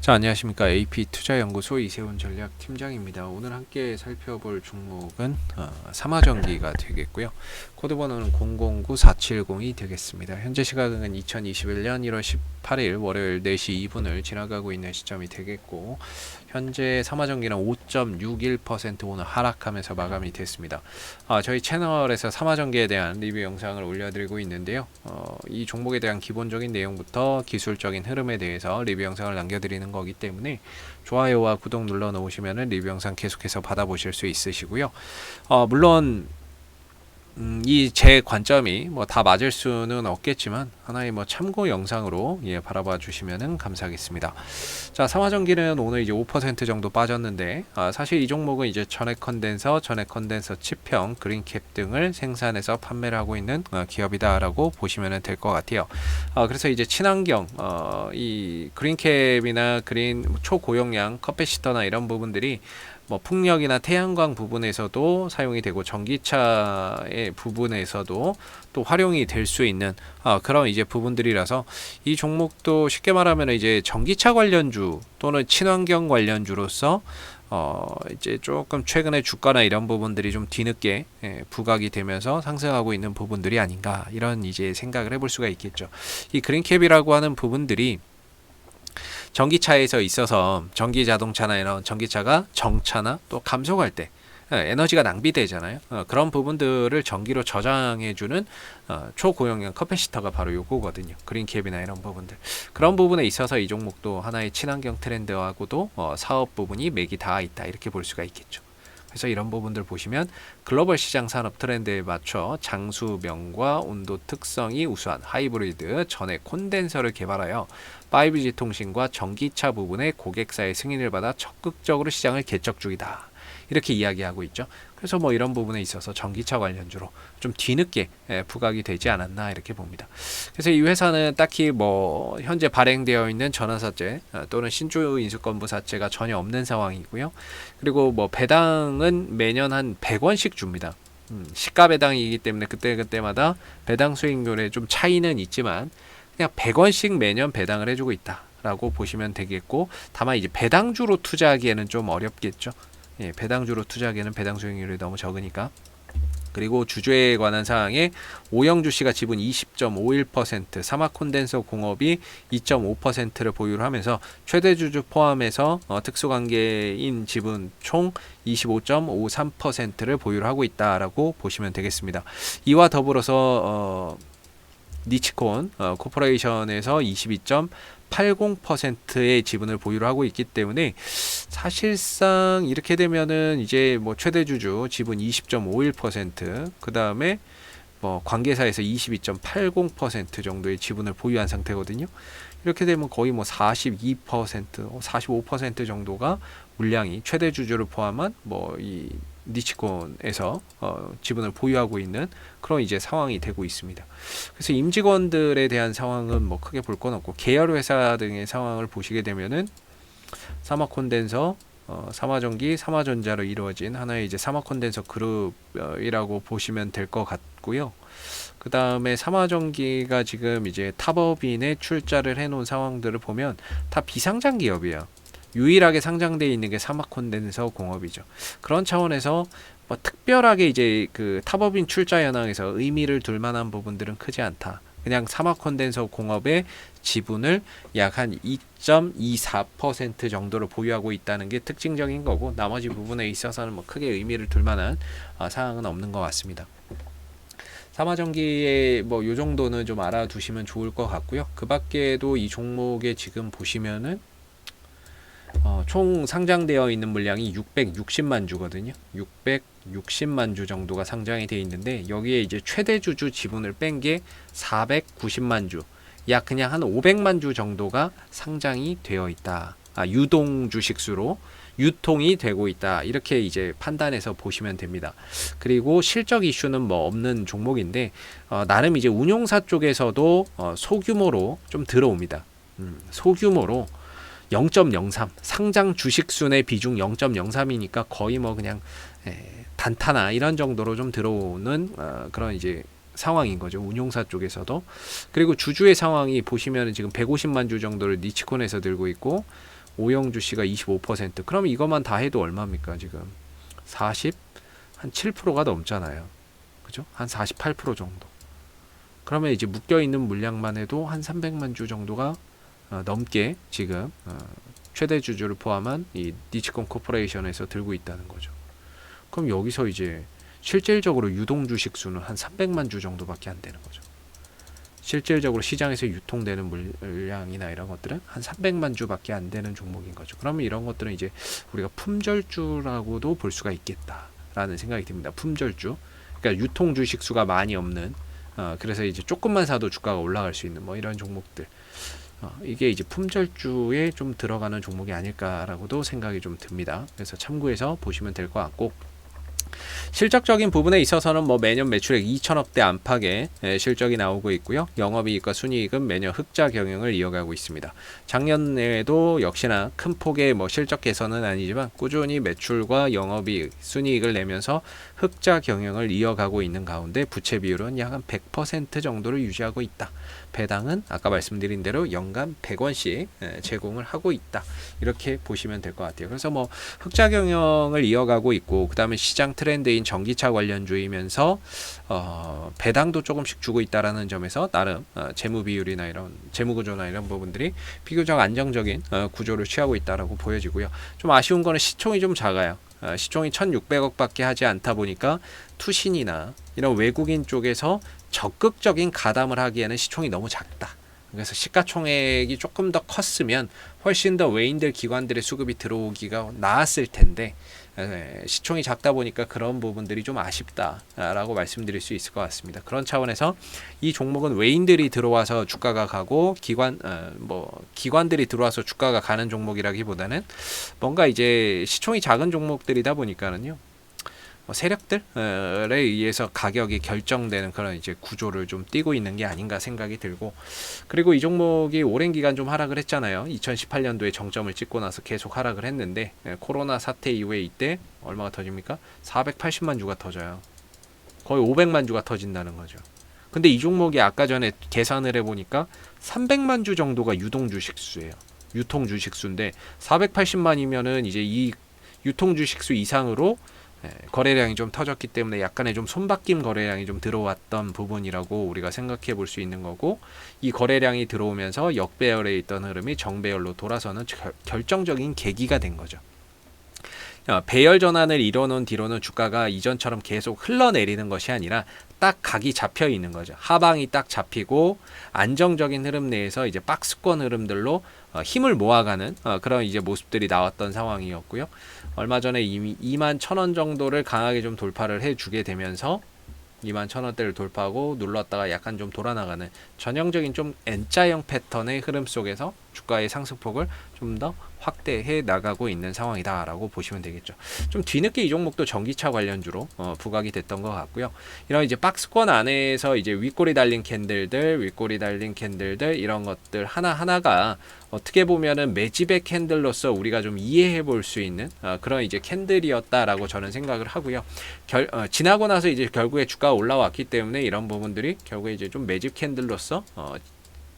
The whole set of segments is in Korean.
자, 안녕하십니까. AP투자연구소 이세훈 전략팀장입니다. 오늘 함께 살펴볼 종목은 삼화전기가 되겠고요. 코드번호는 009470이 되겠습니다. 현재 시각은 2021년 1월 18일 월요일 4시 2분을 지나가고 있는 시점이 되겠고, 현재 삼화전기는 5.61% 오늘 하락하면서 마감이 됐습니다. 저희 채널에서 삼화전기에 대한 리뷰 영상을 올려드리고 있는데요. 이 종목에 대한 기본적인 내용부터 기술적인 흐름에 대해서 리뷰 영상을 남겨드리는 거기 때문에 좋아요와 구독 눌러 놓으시면 리뷰 영상 계속해서 받아보실 수 있으시고요. 물론 이 제 관점이 뭐 다 맞을 수는 없겠지만 하나의 뭐 참고 영상으로 바라봐 주시면 감사하겠습니다. 자, 삼화전기는 오늘 이제 5% 정도 빠졌는데, 사실 이 종목은 이제 전액 컨덴서, 치평, 그린캡 등을 생산해서 판매를 하고 있는 기업이다라고 보시면 될 것 같아요. 그래서 이제 친환경, 이 그린캡이나 그린 초고용량 커패시터나 이런 부분들이 뭐 풍력이나 태양광 부분에서도 사용이 되고, 전기차의 부분에서도 또 활용이 될 수 있는 그런 이제 부분들이라서, 이 종목도 쉽게 말하면 이제 전기차 관련주 또는 친환경 관련주로서 이제 조금 최근에 주가나 이런 부분들이 좀 뒤늦게 부각이 되면서 상승하고 있는 부분들이 아닌가, 이런 이제 생각을 해볼 수가 있겠죠. 이 그린캡이라고 하는 부분들이 전기차에서 있어서, 전기 자동차나 이런 전기차가 정차나 또 감속할 때 에너지가 낭비되잖아요. 그런 부분들을 전기로 저장해주는 초고용량 커패시터가 바로 요거거든요. 그린캡이나 이런 부분들, 그런 부분에 있어서 이 종목도 하나의 친환경 트렌드하고도 사업 부분이 맥이 닿아 있다, 이렇게 볼 수가 있겠죠. 그래서 이런 부분들 보시면 글로벌 시장 산업 트렌드에 맞춰 장수명과 온도 특성이 우수한 하이브리드 전액 콘덴서를 개발하여 5G 통신과 전기차 부분의 고객사의 승인을 받아 적극적으로 시장을 개척 중이다, 이렇게 이야기하고 있죠. 그래서 뭐 이런 부분에 있어서 전기차 관련주로 좀 뒤늦게 부각이 되지 않았나, 이렇게 봅니다. 그래서 이 회사는 딱히 뭐 현재 발행되어 있는 전환사채 또는 신주 인수권부사채가 전혀 없는 상황이고요. 그리고 뭐 배당은 매년 한 100원씩 줍니다. 시가 배당이기 때문에 그때마다 배당 수익률에 좀 차이는 있지만 그냥 100원씩 매년 배당을 해주고 있다라고 보시면 되겠고, 다만 이제 배당주로 투자하기에는 좀 어렵겠죠. 배당주로 투자하기에는 배당 수익률이 너무 적으니까. 그리고 주주에 관한 사항에 오영주씨가 지분 20.51%, 사마콘덴서 공업이 2.5%를 보유를 하면서 최대 주주 포함해서 특수관계인 지분 총 25.53%를 보유를 하고 있다라고 보시면 되겠습니다. 이와 더불어서 니치콘 코퍼레이션에서 22.80%의 지분을 보유를 하고 있기 때문에, 사실상 이렇게 되면은 이제 뭐 최대 주주 지분 20.51%, 그 다음에 뭐 관계사에서 22.80% 정도의 지분을 보유한 상태거든요. 이렇게 되면 거의 뭐 42%, 45% 정도가 물량이 최대 주주를 포함한 뭐 이 니치콘에서 지분을 보유하고 있는 그런 이제 상황이 되고 있습니다. 그래서 임직원들에 대한 상황은 뭐 크게 볼 건 없고, 계열 회사 등의 상황을 보시게 되면은 사마콘덴서, 삼화전기, 삼화전자로 이루어진 하나의 이제 사마콘덴서 그룹이라고 보시면 될 것 같고요. 그 다음에 삼화전기가 지금 이제 탑업인에 출자를 해놓은 상황들을 보면 다 비상장 기업이에요. 유일하게 상장되어 있는 게 사마콘덴서 공업이죠. 그런 차원에서 뭐 특별하게 이제 그 탑업인 출자 현황에서 의미를 둘 만한 부분들은 크지 않다. 그냥 사마콘덴서 공업의 지분을 약 한 2.24% 정도를 보유하고 있다는 게 특징적인 거고, 나머지 부분에 있어서는 뭐 크게 의미를 둘 만한 사항은 없는 것 같습니다. 삼화전기의 뭐 요 정도는 좀 알아두시면 좋을 것 같고요. 그 밖에도 이 종목에 지금 보시면은 총 상장되어 있는 물량이 660만 주거든요. 660만 주 정도가 상장이 되어 있는데, 여기에 이제 최대 주주 지분을 뺀 게 490만 주, 약 그냥 한 500만 주 정도가 상장이 되어 있다. 유동 주식수로 유통이 되고 있다, 이렇게 이제 판단해서 보시면 됩니다. 그리고 실적 이슈는 뭐 없는 종목인데, 나름 이제 운용사 쪽에서도 소규모로 좀 들어옵니다. 소규모로 0.03, 상장 주식순의 비중 0.03이니까 거의 뭐 그냥 단타나 이런 정도로 좀 들어오는 그런 이제 상황인 거죠. 운용사 쪽에서도. 그리고 주주의 상황이 보시면 지금 150만 주 정도를 니치콘에서 들고 있고, 오영주 씨가 25%. 그럼 이것만 다 해도 얼마입니까? 지금 40, 한 7%가 넘잖아요. 그죠? 한 48% 정도. 그러면 이제 묶여 있는 물량만 해도 한 300만 주 정도가 넘게 지금 최대 주주를 포함한 이 니치콘 코퍼레이션에서 들고 있다는 거죠. 그럼 여기서 이제 실질적으로 유동 주식 수는 한 300만 주 정도밖에 안 되는 거죠. 실질적으로 시장에서 유통되는 물량이나 이런 것들은 한 300만 주밖에 안 되는 종목인 거죠. 그러면 이런 것들은 이제 우리가 품절주라고도 볼 수가 있겠다라는 생각이 듭니다. 품절주. 그러니까 유통 주식 수가 많이 없는 그래서 이제 조금만 사도 주가가 올라갈 수 있는 뭐 이런 종목들. 이게 이제 품절주에 좀 들어가는 종목이 아닐까라고도 생각이 좀 듭니다. 그래서 참고해서 보시면 될 것 같고, 실적적인 부분에 있어서는 뭐 매년 매출액 2천억대 안팎의 실적이 나오고 있고요. 영업이익과 순이익은 매년 흑자 경영을 이어가고 있습니다. 작년에도 역시나 큰 폭의 뭐 실적 개선은 아니지만 꾸준히 매출과 영업이익, 순이익을 내면서 흑자 경영을 이어가고 있는 가운데 부채 비율은 약 한 100% 정도를 유지하고 있다. 배당은 아까 말씀드린 대로 연간 100원씩 제공을 하고 있다. 이렇게 보시면 될 것 같아요. 그래서 뭐 흑자 경영을 이어가고 있고, 그 다음에 시장 트렌드인 전기차 관련주이면서 배당도 조금씩 주고 있다라는 점에서 나름 재무 비율이나 이런 재무 구조나 이런 부분들이 비교적 안정적인 구조를 취하고 있다라고 보여지고요. 좀 아쉬운 거는 시총이 좀 작아요. 시총이 1,600억밖에 하지 않다 보니까 투신이나 이런 외국인 쪽에서 적극적인 가담을 하기에는 시총이 너무 작다. 그래서 시가총액이 조금 더 컸으면 훨씬 더 외인들 기관들의 수급이 들어오기가 나았을 텐데, 시총이 작다 보니까 그런 부분들이 좀 아쉽다라고 말씀드릴 수 있을 것 같습니다. 그런 차원에서 이 종목은 외인들이 들어와서 주가가 가고 기관들이 들어와서 주가가 가는 종목이라기보다는 뭔가 이제 시총이 작은 종목들이다 보니까는요, 세력들에 의해서 가격이 결정되는 그런 이제 구조를 좀 띠고 있는 게 아닌가 생각이 들고, 그리고 이 종목이 오랜 기간 좀 하락을 했잖아요. 2018년도에 정점을 찍고 나서 계속 하락을 했는데, 코로나 사태 이후에 이때 얼마가 터집니까? 480만 주가 터져요. 거의 500만 주가 터진다는 거죠. 근데 이 종목이 아까 전에 계산을 해보니까 300만 주 정도가 유동 주식수예요. 유통 주식수인데 480만이면은 이제 이 유통 주식수 이상으로 거래량이 좀 터졌기 때문에 약간의 좀 손바뀜 거래량이 좀 들어왔던 부분이라고 우리가 생각해 볼 수 있는 거고, 이 거래량이 들어오면서 역배열에 있던 흐름이 정배열로 돌아서는 결정적인 계기가 된 거죠. 배열 전환을 이뤄놓은 뒤로는 주가가 이전처럼 계속 흘러내리는 것이 아니라 딱 각이 잡혀 있는 거죠. 하방이 딱 잡히고 안정적인 흐름 내에서 이제 박스권 흐름들로 힘을 모아가는 그런 이제 모습들이 나왔던 상황이었고요. 얼마 전에 이미 21,000원 정도를 강하게 좀 돌파를 해주게 되면서 21,000원대를 돌파하고 눌렀다가 약간 좀 돌아나가는 전형적인 좀 N자형 패턴의 흐름 속에서 주가의 상승폭을 좀 더 확대해 나가고 있는 상황이다라고 보시면 되겠죠. 좀 뒤늦게 이 종목도 전기차 관련주로 부각이 됐던 것 같고요. 이런 이제 박스권 안에서 이제 윗꼬리 달린 캔들들, 이런 것들 하나하나가 어떻게 보면은 매집의 캔들로서 우리가 좀 이해해 볼 수 있는 그런 이제 캔들이었다라고 저는 생각을 하고요. 지나고 나서 이제 결국에 주가가 올라왔기 때문에 이런 부분들이 결국에 이제 좀 매집 캔들로서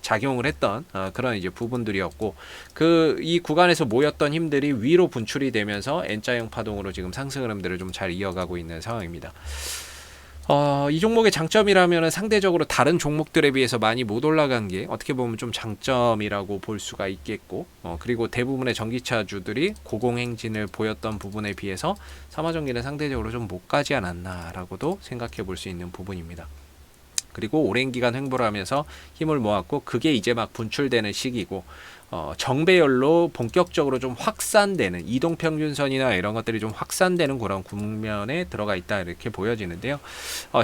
작용을 했던 그런 이제 부분들이었고, 이 구간에서 모였던 힘들이 위로 분출이 되면서 N자형 파동으로 지금 상승 흐름들을 좀 잘 이어가고 있는 상황입니다. 이 종목의 장점이라면 상대적으로 다른 종목들에 비해서 많이 못 올라간 게 어떻게 보면 좀 장점이라고 볼 수가 있겠고, 그리고 대부분의 전기차주들이 고공행진을 보였던 부분에 비해서 삼화전기는 상대적으로 좀 못 가지 않았나라고도 생각해 볼 수 있는 부분입니다. 그리고 오랜 기간 횡보를 하면서 힘을 모았고, 그게 이제 막 분출되는 시기고, 정배열로 본격적으로 좀 확산되는 이동평균선이나 이런 것들이 좀 확산되는 그런 국면에 들어가 있다, 이렇게 보여지는데요.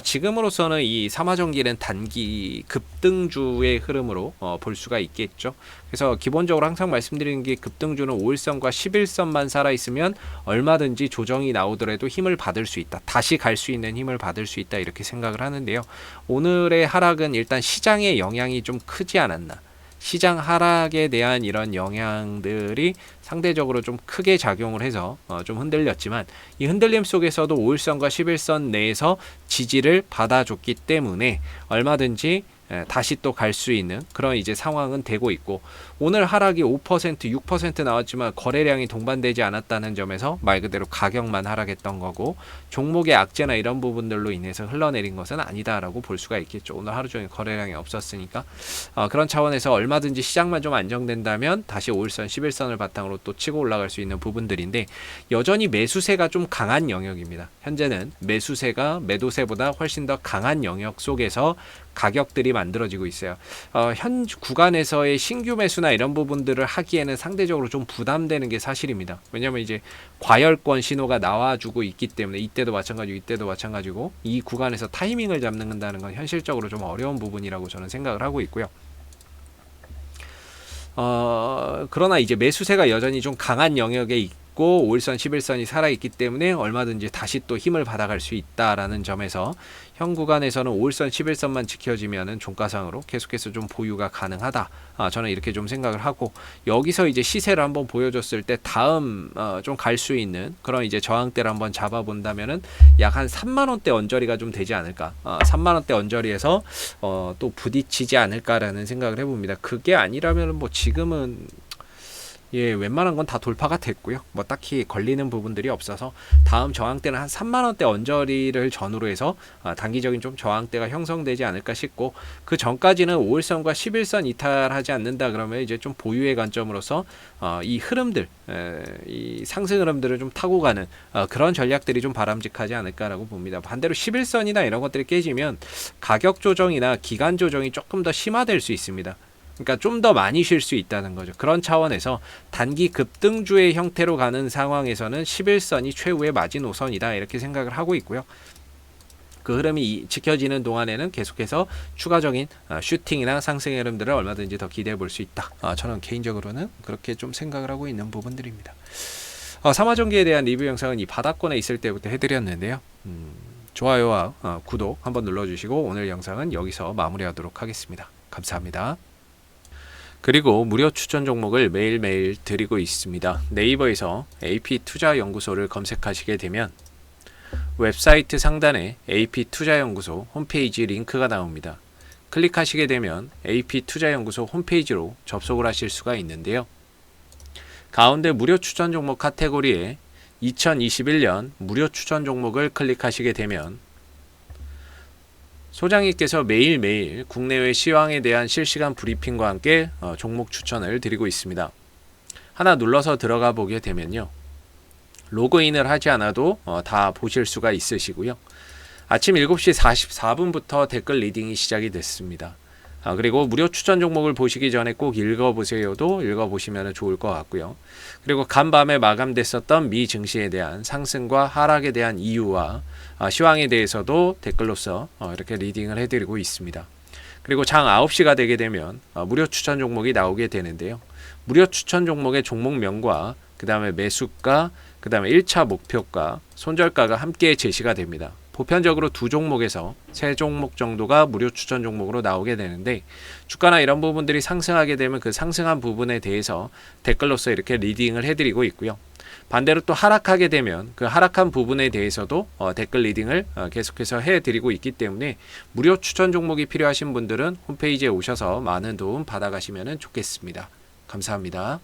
지금으로서는 이 삼화전기는 단기 급등주의 흐름으로 볼 수가 있겠죠. 그래서 기본적으로 항상 말씀드리는 게, 급등주는 5일선과 11선만 살아있으면 얼마든지 조정이 나오더라도 힘을 받을 수 있다, 다시 갈 수 있는 힘을 받을 수 있다, 이렇게 생각을 하는데요. 오늘의 하락은 일단 시장의 영향이 좀 크지 않았나, 시장 하락에 대한 이런 영향들이 상대적으로 좀 크게 작용을 해서 좀 흔들렸지만, 이 흔들림 속에서도 5일선과 11선 내에서 지지를 받아줬기 때문에 얼마든지 다시 또 갈 수 있는 그런 이제 상황은 되고 있고, 오늘 하락이 5%, 6% 나왔지만 거래량이 동반되지 않았다는 점에서 말 그대로 가격만 하락했던 거고, 종목의 악재나 이런 부분들로 인해서 흘러내린 것은 아니다라고 볼 수가 있겠죠. 오늘 하루 종일 거래량이 없었으니까. 그런 차원에서 얼마든지 시장만 좀 안정된다면 다시 5일선, 11선을 바탕으로 또 치고 올라갈 수 있는 부분들인데, 여전히 매수세가 좀 강한 영역입니다. 현재는 매수세가 매도세보다 훨씬 더 강한 영역 속에서 가격들이 만들어지고 있어요. 현 구간에서의 신규 매수나 이런 부분들을 하기에는 상대적으로 좀 부담되는 게 사실입니다. 왜냐하면 이제 과열권 신호가 나와주고 있기 때문에, 이때도 마찬가지고 이 구간에서 타이밍을 잡는다는 건 현실적으로 좀 어려운 부분이라고 저는 생각을 하고 있고요. 그러나 이제 매수세가 여전히 좀 강한 영역에 있고 5일선, 11선이 살아있기 때문에 얼마든지 다시 또 힘을 받아갈 수 있다라는 점에서 현 구간에서는 5일선, 11선만 지켜지면은 종가상으로 계속해서 좀 보유가 가능하다. 저는 이렇게 좀 생각을 하고, 여기서 이제 시세를 한번 보여줬을 때 다음 좀 갈 수 있는 그런 이제 저항대를 한번 잡아본다면은 약 한 3만원대 언저리가 좀 되지 않을까. 3만원대 언저리에서 또 부딪히지 않을까라는 생각을 해봅니다. 그게 아니라면은 뭐 지금은 웬만한 건 다 돌파가 됐고요. 뭐 딱히 걸리는 부분들이 없어서 다음 저항대는 한 3만원대 언저리를 전후로 해서 단기적인 좀 저항대가 형성되지 않을까 싶고, 그 전까지는 5일선과 11선 이탈하지 않는다 그러면 이제 좀 보유의 관점으로서 이 흐름들, 이 상승 흐름들을 좀 타고 가는 그런 전략들이 좀 바람직하지 않을까라고 봅니다. 반대로 11선이나 이런 것들이 깨지면 가격 조정이나 기간 조정이 조금 더 심화될 수 있습니다. 그러니까 좀 더 많이 쉴 수 있다는 거죠. 그런 차원에서 단기 급등주의 형태로 가는 상황에서는 11선이 최후의 마지노선이다, 이렇게 생각을 하고 있고요. 그 흐름이 지켜지는 동안에는 계속해서 추가적인 슈팅이나 상승의 흐름들을 얼마든지 더 기대해 볼 수 있다. 저는 개인적으로는 그렇게 좀 생각을 하고 있는 부분들입니다. 삼화전기에 대한 리뷰 영상은 이 바닥권에 있을 때부터 해드렸는데요. 좋아요와 구독 한번 눌러주시고 오늘 영상은 여기서 마무리하도록 하겠습니다. 감사합니다. 그리고 무료 추천 종목을 매일매일 드리고 있습니다. 네이버에서 AP투자연구소를 검색하시게 되면 웹사이트 상단에 AP투자연구소 홈페이지 링크가 나옵니다. 클릭하시게 되면 AP투자연구소 홈페이지로 접속을 하실 수가 있는데요. 가운데 무료 추천 종목 카테고리에 2021년 무료 추천 종목을 클릭하시게 되면 소장님께서 매일매일 국내외 시황에 대한 실시간 브리핑과 함께 종목 추천을 드리고 있습니다. 하나 눌러서 들어가 보게 되면요, 로그인을 하지 않아도 다 보실 수가 있으시고요. 아침 7시 44분부터 댓글 리딩이 시작이 됐습니다. 그리고 무료 추천 종목을 보시기 전에 꼭 읽어보세요도 읽어보시면 좋을 것 같고요. 그리고 간밤에 마감됐었던 미 증시에 대한 상승과 하락에 대한 이유와 시황에 대해서도 댓글로서 이렇게 리딩을 해드리고 있습니다. 그리고 장 9시가 되게 되면 무료 추천 종목이 나오게 되는데요. 무료 추천 종목의 종목명과 그 다음에 매수가, 그 다음에 1차 목표가, 손절가가 함께 제시가 됩니다. 보편적으로 2종목에서 3종목 정도가 무료 추천 종목으로 나오게 되는데, 주가나 이런 부분들이 상승하게 되면 그 상승한 부분에 대해서 댓글로서 이렇게 리딩을 해드리고 있고요. 반대로 또 하락하게 되면 그 하락한 부분에 대해서도 댓글 리딩을 계속해서 해드리고 있기 때문에 무료 추천 종목이 필요하신 분들은 홈페이지에 오셔서 많은 도움 받아가시면 좋겠습니다. 감사합니다.